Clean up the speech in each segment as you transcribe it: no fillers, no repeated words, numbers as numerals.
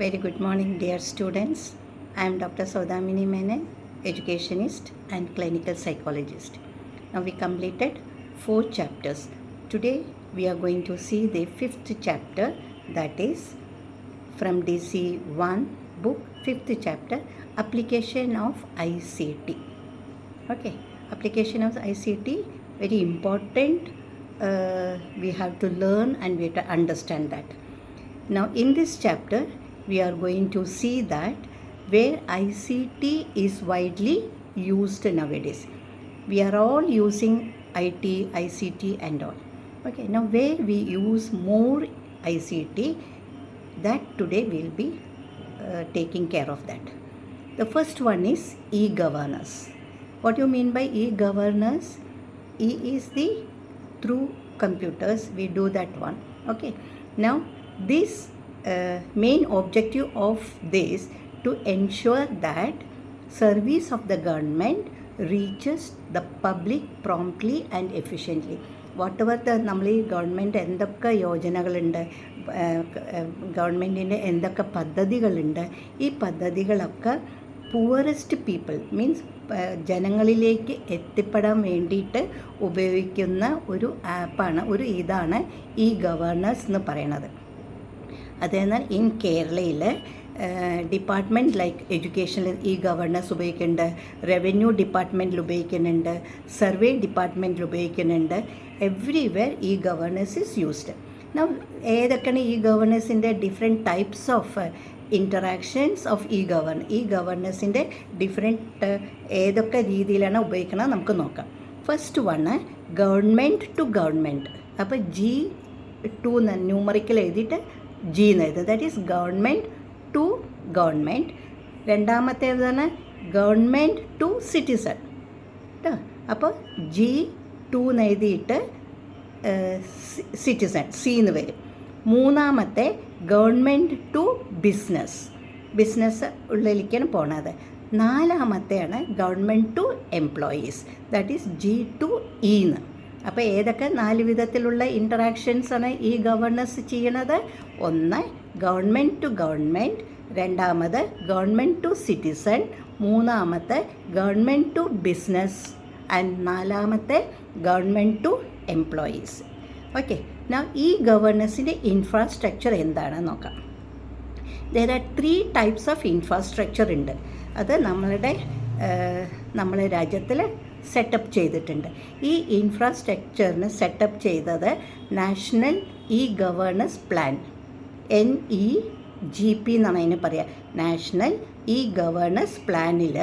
Very good morning, dear students. I am Dr. Saudamini Menon, educationist and clinical psychologist. Now we completed 4 chapters. Today we are going to see the 5th chapter, that is from DC 1 book, 5th chapter, application of ICT. Okay, application of ICT, very important. We have to learn and we have to understand that. Now in this chapter we are going to see that where ICT is widely used nowadays. We are all using IT, ICT and all. Okay, now where we use more ICT, that today we'll be taking care of that. The first one is e-governance. What do you mean by e-governance? E is the through computers, we do that one. Okay, now this main objective of this to ensure that service of the government reaches the public promptly and efficiently. Whatever the നമ്മൾ ഈ government എന്തൊക്കെ യോജനകളുണ്ട്, ഗവൺമെൻറ്റിൻ്റെ എന്തൊക്കെ പദ്ധതികളുണ്ട്, ഈ പദ്ധതികളൊക്കെ poorest people means ജനങ്ങളിലേക്ക് എത്തിപ്പെടാൻ വേണ്ടിയിട്ട് ഉപയോഗിക്കുന്ന ഒരു ആപ്പാണ്, ഒരു ഇതാണ് ഈ ഗവർണൻസ് എന്ന് പറയുന്നത്. അതെന്നാൽ ഇൻ കേരളയിൽ ഡിപ്പാർട്ട്മെൻറ്റ് ലൈക്ക് എഡ്യൂക്കേഷനിൽ ഈ ഗവർണൻസ് ഉപയോഗിക്കുന്നുണ്ട്, റവന്യൂ ഡിപ്പാർട്ട്മെൻറ്റിൽ ഉപയോഗിക്കുന്നുണ്ട്, സർവേ ഡിപ്പാർട്ട്മെൻറ്റിൽ ഉപയോഗിക്കുന്നുണ്ട്. എവ്രിവെയർ ഈ ഗവർണൻസ് ഈസ് യൂസ്ഡ്. ഏതൊക്കെയാണ് ഈ ഗവർണൻസിൻ്റെ different types of interactions of ഈ ഗവർണൻസിൻ്റെ ഡിഫറെൻറ്റ് ഏതൊക്കെ രീതിയിലാണ് ഉപയോഗിക്കുന്നത് നമുക്ക് നോക്കാം. First one government to government. അപ്പോൾ G2 ന്യൂമറിക്കൽ എഴുതിയിട്ട് G എന്ന് എഴുതുന്നത്, that is government to government. രണ്ടാമത്തേതാണ് ഗവൺമെൻറ് ടു സിറ്റിസൺ കേട്ടോ. അപ്പോൾ G2 എന്ന് എഴുതിയിട്ട് സിറ്റിസൺ സി എന്ന് വരും. മൂന്നാമത്തെ ഗവൺമെൻറ് ടു ബിസിനസ് ഉള്ളിലേക്കാണ് പോണത്. നാലാമത്തെയാണ് government to employees, that is G2E എന്ന്. അപ്പോൾ ഏതൊക്കെ 4 വിധത്തിലുള്ള ഇൻറ്ററാക്ഷൻസാണ് ഈ ഗവർണൻസ് ചെയ്യണത്? ഒന്ന് ഗവൺമെൻറ് ടു ഗവൺമെൻറ്, രണ്ടാമത് ഗവൺമെൻറ് ടു സിറ്റിസൺ, മൂന്നാമത്തെ ഗവൺമെൻറ് ടു ബിസിനസ് ആൻഡ് നാലാമത്തെ government to employees. Okay, now ഈ ഗവർണൻസിൻ്റെ ഇൻഫ്രാസ്ട്രക്ചർ എന്താണെന്ന് നോക്കാം. there are 3 types of infrastructure ഉണ്ട്. അത് നമ്മളെ രാജ്യത്തിൽ സെറ്റപ്പ് ചെയ്തിട്ടുണ്ട്. ഈ ഇൻഫ്രാസ്ട്രക്ചറിന് സെറ്റപ്പ് ചെയ്തത് national E governance plan, NEGP എന്നാണ് അതിന് പറയുക. നാഷണൽ ഇ ഗവേണൻസ് പ്ലാനിൽ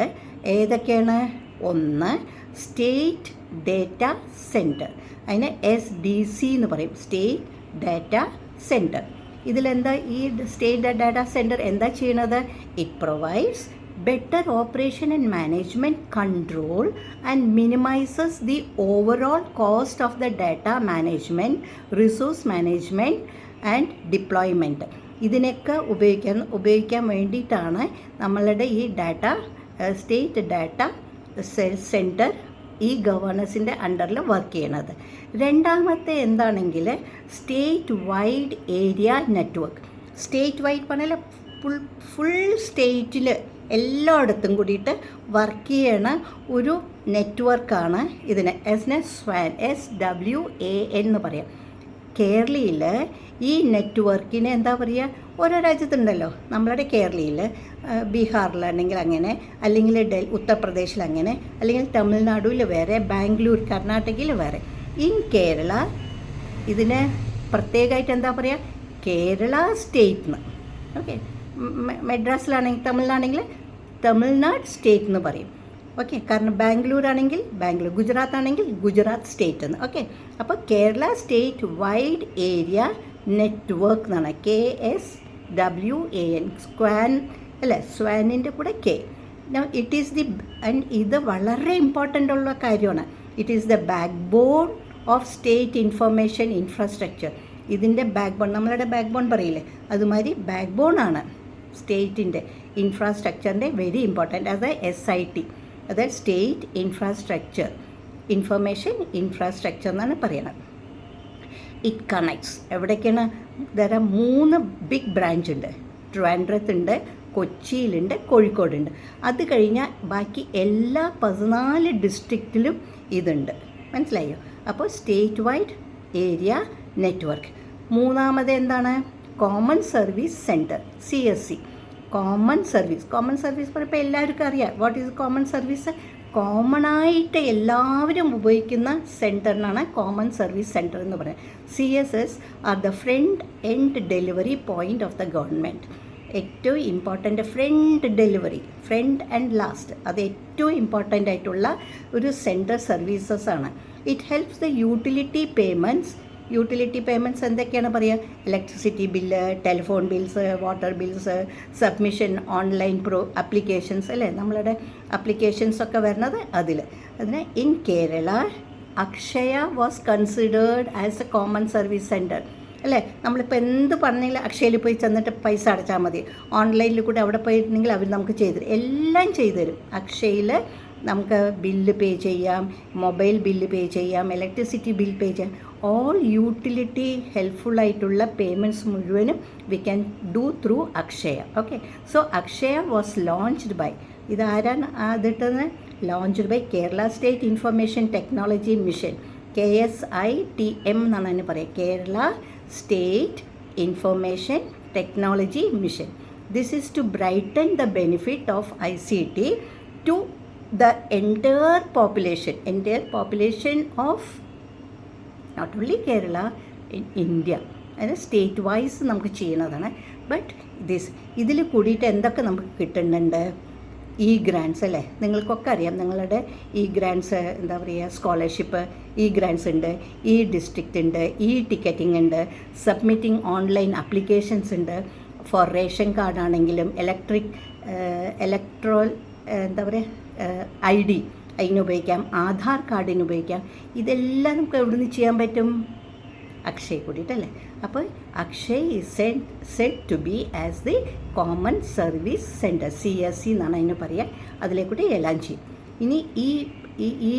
ഏതൊക്കെയാണ്? ഒന്ന് സ്റ്റേറ്റ് ഡേറ്റ സെൻറ്റർ, അതിന് SDC എന്ന് പറയും, സ്റ്റേറ്റ് ഡാറ്റ സെൻറ്റർ. ഇതിലെന്താ ഈ സ്റ്റേറ്റ് ഡാറ്റ സെൻറ്റർ എന്താ ചെയ്യണത്? It provides better operation and management control and minimizes the overall cost of the data management, resource management and deployment. ഇതിനൊക്കെ ഉപയോഗിക്കാൻ വേണ്ടിയിട്ടാണ് നമ്മളുടെ ഈ സ്റ്റേറ്റ് ഡാറ്റ സെൻറ്റർ ഈ ഗവർണൻസിൻ്റെ അണ്ടറിൽ വർക്ക് ചെയ്യണത്. രണ്ടാമത്തെ എന്താണെങ്കിൽ state wide area network. State wide പറഞ്ഞാൽ ഫുൾ സ്റ്റേറ്റിൽ എല്ലായിടത്തും കൂടിയിട്ട് വർക്ക് ചെയ്യണ ഒരു നെറ്റ്വർക്കാണ് ഇതിന് SWAN എന്ന് പറയാം. കേരളയിൽ ഈ നെറ്റ്വർക്കിന് എന്താ പറയുക? ഓരോ രാജ്യത്തുണ്ടല്ലോ. നമ്മളുടെ കേരളയിൽ ബീഹാറിലാണെങ്കിൽ അങ്ങനെ, അല്ലെങ്കിൽ ഉത്തർപ്രദേശിൽ അങ്ങനെ, അല്ലെങ്കിൽ തമിഴ്നാടുവിൽ വേറെ, ബാംഗ്ലൂർ കർണാടകയിൽ വേറെ. ഇൻ കേരള ഇതിന് പ്രത്യേകമായിട്ട് എന്താ പറയുക? കേരള സ്റ്റേറ്റ് എന്ന്. ഓക്കെ, മെഡ്രാസിലാണെങ്കിൽ തമിഴിലാണെങ്കിൽ തമിഴ്നാട് സ്റ്റേറ്റ് എന്ന് പറയും. ഓക്കെ, കാരണം ബാംഗ്ലൂർ ആണെങ്കിൽ ബാംഗ്ലൂർ, ഗുജറാത്ത് ആണെങ്കിൽ ഗുജറാത്ത് സ്റ്റേറ്റ് എന്ന്. ഓക്കെ, അപ്പോൾ Kerala state wide area network എന്നാണ് KSWAN. സ്വാനിൻ്റെ കൂടെ K. ഇറ്റ് ഈസ് ആൻഡ് ഇത് വളരെ ഇമ്പോർട്ടൻ്റ് ഉള്ള കാര്യമാണ്. It is the backbone of state information infrastructure. ഇതിൻ്റെ ബാക്ക് ബോൺ, നമ്മളുടെ ബാക്ക് ബോൺ പറയില്ലേ, അതുമാതിരി ബാക്ക് ബോൺ ആണ് സ്റ്റേറ്റിൻ്റെ ഇൻഫ്രാസ്ട്രക്ചറിൻ്റെ വെരി ഇമ്പോർട്ടൻ്റ്. അത് SIT, അതായത് സ്റ്റേറ്റ് ഇൻഫർമേഷൻ ഇൻഫ്രാസ്ട്രക്ചർ എന്നാണ് പറയുന്നത്. ഇറ്റ് കണക്ട്സ് എവിടേക്കാണ്? ദർ ആർ 3 ബിഗ് ബ്രാഞ്ച് ഉണ്ട്. ട്രിവാൻഡ്രത്തുണ്ട്, കൊച്ചിയിലുണ്ട്, കോഴിക്കോടുണ്ട്. അത് കഴിഞ്ഞാൽ ബാക്കി എല്ലാ 14 ഡിസ്ട്രിക്റ്റിലും ഇതുണ്ട്. മനസ്സിലായോ? അപ്പോൾ സ്റ്റേറ്റ് വൈഡ് ഏരിയ നെറ്റ്വർക്ക്. മൂന്നാമത് എന്താണ്? Common service centre, CSC. Common service പറയുമ്പോൾ എല്ലാവർക്കും അറിയാം. What is common service? കോമണായിട്ട് എല്ലാവരും ഉപയോഗിക്കുന്ന സെൻറ്ററിനാണ് കോമൺ സർവീസ് സെൻറ്റർ എന്ന് പറയുന്നത്. CSS are the front end delivery point of the government. ഏറ്റവും ഇമ്പോർട്ടൻ്റ് ഫ്രണ്ട് ആൻഡ് ലാസ്റ്റ്, അത് ഏറ്റവും ഇമ്പോർട്ടൻ്റ് ആയിട്ടുള്ള ഒരു സെൻറ്റർ സർവീസസ് ആണ്. It helps the utility payments എന്തൊക്കെയാണ് പറയുക? Electricity bill, telephone bills, water bills, submission, online applications അല്ലേ, നമ്മളുടെ അപ്ലിക്കേഷൻസൊക്കെ വരുന്നത് അതിന് in Kerala Akshaya was considered as a common service centre അല്ലേ. നമ്മളിപ്പോൾ എന്ത് പറഞ്ഞെങ്കിലും അക്ഷയയിൽ പോയി ചെന്നിട്ട് പൈസ അടച്ചാൽ മതി. ഓൺലൈനിൽ കൂടെ അവിടെ പോയിട്ടുണ്ടെങ്കിൽ അവർ നമുക്ക് എല്ലാം ചെയ്തു തരും. അക്ഷയയിൽ നമുക്ക് ബില്ല് പേ ചെയ്യാം, മൊബൈൽ ബില്ല് പേ ചെയ്യാം, ഇലക്ട്രിസിറ്റി ബിൽ പേ ചെയ്യാം. ഓൾ യൂട്ടിലിറ്റി ഹെൽപ്ഫുള്ളായിട്ടുള്ള പേയ്മെൻറ്റ്സ് മുഴുവനും we can do through Akshaya. Okay, so Akshaya was launched by, ഇതാരാണ് അതിട്ടത്? Launched by Kerala state information technology mission, KSITM എന്നാണ് അതിന് പറയുക, Kerala state information technology mission. This is to brighten the benefit of ICT to the entire population of not only Kerala, in India. അതിന് state vice നമുക്ക് ചെയ്യുന്നതാണ്. But ഇതിൽ കൂടിയിട്ട് എന്തൊക്കെ നമുക്ക് കിട്ടുന്നുണ്ട്? ഗ്രാൻസ് അല്ലേ, നിങ്ങൾക്കൊക്കെ അറിയാം. നിങ്ങളുടെ ഗ്രാൻസ് എന്താ പറയുക, സ്കോളർഷിപ്പ് ഗ്രാൻസ് ഉണ്ട്, ഡിസ്ട്രിക്റ്റ് ഉണ്ട്, ടിക്കറ്റിംഗ് ഉണ്ട്, സബ്മിറ്റിംഗ് ഓൺലൈൻ അപ്ലിക്കേഷൻസ് ഉണ്ട്. ഫോർ റേഷൻ കാർഡ് ആണെങ്കിലും ഇലക്ട്രോൾ എന്താ പറയുക ID അതിനുപയോഗിക്കാം, ആധാർ കാർഡിന് ഉപയോഗിക്കാം. ഇതെല്ലാം നമുക്ക് എവിടെ നിന്ന് ചെയ്യാൻ പറ്റും? അക്ഷയ് കൂടിയിട്ടല്ലേ. അപ്പോൾ Akshay is said to be as the common service centre, CSC എന്നാണ് അതിന് പറയുക. അതിലേക്കൂടി എല്ലാം ചെയ്യും. ഇനി ഈ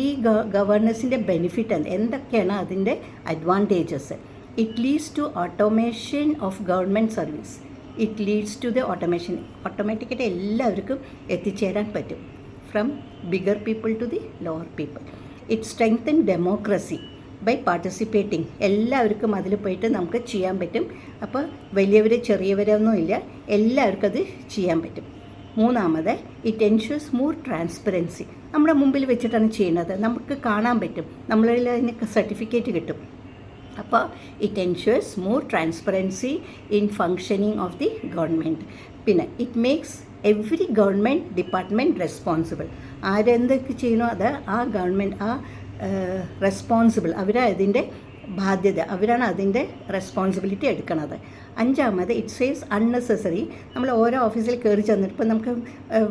ഗവർണൻസിൻ്റെ ബെനിഫിറ്റ് എന്തൊക്കെയാണ് അതിൻ്റെ advantages? It leads to automation of government service. It leads to the ഓട്ടോമാറ്റിക്കായിട്ട് എല്ലാവർക്കും എത്തിച്ചേരാൻ പറ്റും, from bigger people to the lower people. It strengthen democracy by participating. എല്ലാവർക്കും അതിൽ പോയിട്ട് നമുക്ക് ചെയ്യാൻ പറ്റും. അപ്പോൾ വലിയവർ ചെറിയവരൊന്നുമില്ല, എല്ലാവർക്കും അത് ചെയ്യാൻ പറ്റും. മൂന്നാമത്, ഇറ്റ് എൻഷ്യൂർസ് മോർ ട്രാൻസ്പെറൻസി. നമ്മുടെ മുമ്പിൽ വെച്ചിട്ടാണ് ചെയ്യുന്നത്, നമുക്ക് കാണാൻ പറ്റും, നമ്മളിൽ അതിന് സർട്ടിഫിക്കറ്റ് കിട്ടും. അപ്പോൾ it ensures more transparency in functioning of the government. പിന്നെ it makes every government department responsible. ആരെന്തൊക്കെ ചെയ്യണോ അത് ആ ഗവൺമെൻറ് റെസ്പോൺസിബിൾ, അവരതിൻ്റെ ബാധ്യത, അവരാണ് അതിൻ്റെ റെസ്പോൺസിബിലിറ്റി എടുക്കുന്നത്. അഞ്ചാമത്, ഇറ്റ് സേവ്സ് അൺനെസസറി. നമ്മൾ ഓരോ ഓഫീസിൽ കയറി ചെന്നിട്ട് ഇപ്പോൾ നമുക്ക്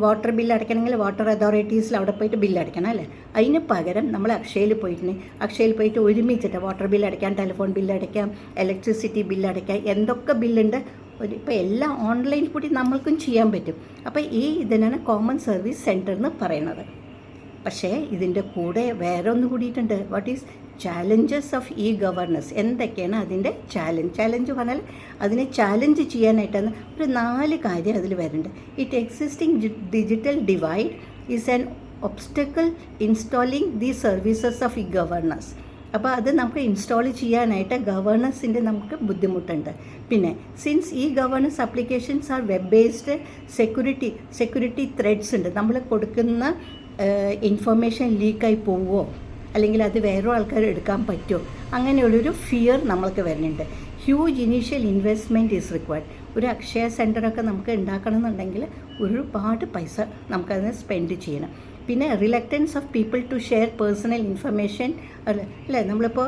വാട്ടർ ബില്ല് അടയ്ക്കണമെങ്കിൽ വാട്ടർ അതോറിറ്റീസിൽ അവിടെ പോയിട്ട് ബില്ല് അടയ്ക്കണം അല്ലേ. അതിന് പകരം നമ്മൾ അക്ഷയയിൽ പോയിട്ട് ഒരുമിച്ചിട്ട് വാട്ടർ ബില്ല് അടയ്ക്കാം, ടെലിഫോൺ ബില്ല് അടയ്ക്കാം, ഇലക്ട്രിസിറ്റി ബില്ല് അടയ്ക്കാം, എന്തൊക്കെ ബില്ലുണ്ട് ഇപ്പോൾ എല്ലാം ഓൺലൈനിൽ കൂടി നമ്മൾക്കും ചെയ്യാൻ പറ്റും. അപ്പോൾ ഇതിനാണ് കോമൺ സർവീസ് സെൻറ്റർ എന്ന് പറയുന്നത്. പക്ഷേ ഇതിൻ്റെ കൂടെ വേറെ ഒന്ന് കൂടിയിട്ടുണ്ട്. What is challenges of governance? എന്തൊക്കെയാണ് അതിൻ്റെ ചാലഞ്ച് പറഞ്ഞാൽ അതിനെ ചാലഞ്ച് ചെയ്യാനായിട്ടാണ് ഒരു 4 കാര്യം അതിൽ വരുന്നുണ്ട്. It existing digital divide is an obstacle installing the services of governance. അപ്പോൾ അത് നമുക്ക് ഇൻസ്റ്റാൾ ചെയ്യാനായിട്ട് ഗവർണൻസിൻ്റെ നമുക്ക് ബുദ്ധിമുട്ടുണ്ട്. പിന്നെ since governance applications are web based, security threads ഉണ്ട്. നമ്മൾ കൊടുക്കുന്ന ഇൻഫർമേഷൻ ലീക്കായി പോവുമോ, അല്ലെങ്കിൽ അത് വേറെ ആൾക്കാർ എടുക്കാൻ പറ്റുമോ, അങ്ങനെയുള്ളൊരു ഫിയർ നമ്മൾക്ക് വരുന്നുണ്ട്. Huge initial investment is required. ഒരു അക്ഷയ സെൻറ്ററൊക്കെ നമുക്ക് ഉണ്ടാക്കണമെന്നുണ്ടെങ്കിൽ ഒരുപാട് പൈസ നമുക്കതിന് സ്പെൻഡ് ചെയ്യണം. പിന്നെ reluctance of people to share personal information അല്ലേ. നമ്മളിപ്പോൾ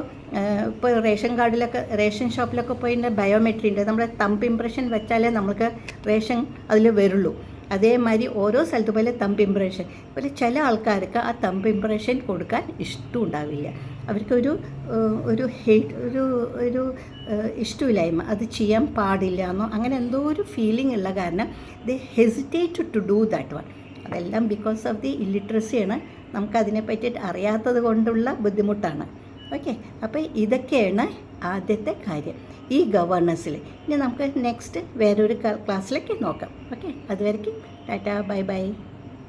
റേഷൻ ഷോപ്പിലൊക്കെ പോയിട്ട് ബയോമെട്രി ഉണ്ട്, നമ്മുടെ തമ്പ് ഇംപ്രഷൻ വെച്ചാലേ നമുക്ക് റേഷൻ അതിൽ വരുള്ളൂ. അതേമാതിരി ഓരോ സ്ഥലത്ത് പോലെ തമ്പ് ഇംപ്രഷൻ, പോലെ ചില ആൾക്കാർക്ക് ആ തമ്പ് ഇംപ്രഷൻ കൊടുക്കാൻ ഇഷ്ടം ഉണ്ടാവില്ല. അവർക്കൊരു ഇഷ്ടമില്ലായ്മ, അത് ചെയ്യാൻ പാടില്ല എന്നോ അങ്ങനെ എന്തോ ഒരു ഫീലിംഗ് ഉള്ള കാരണം they hesitate to do that one. അതെല്ലാം ബിക്കോസ് ഓഫ് ദി ഇല്ലിറ്ററസിയാണ്, നമുക്കതിനെ പറ്റിയിട്ട് അറിയാത്തത് കൊണ്ടുള്ള ബുദ്ധിമുട്ടാണ്. ഓക്കെ, അപ്പോൾ ഇതൊക്കെയാണ് ആദ്യത്തെ കാര്യം. ഇ ഗവേണൻസിൽ. ഇനി നമുക്ക് നെക്സ്റ്റ് വേറൊരു ക്ലാസ്സിലേക്ക് നോക്കാം. ഓക്കെ, അതുവരയ്ക്കും ടാറ്റാ, ബൈ ബൈ.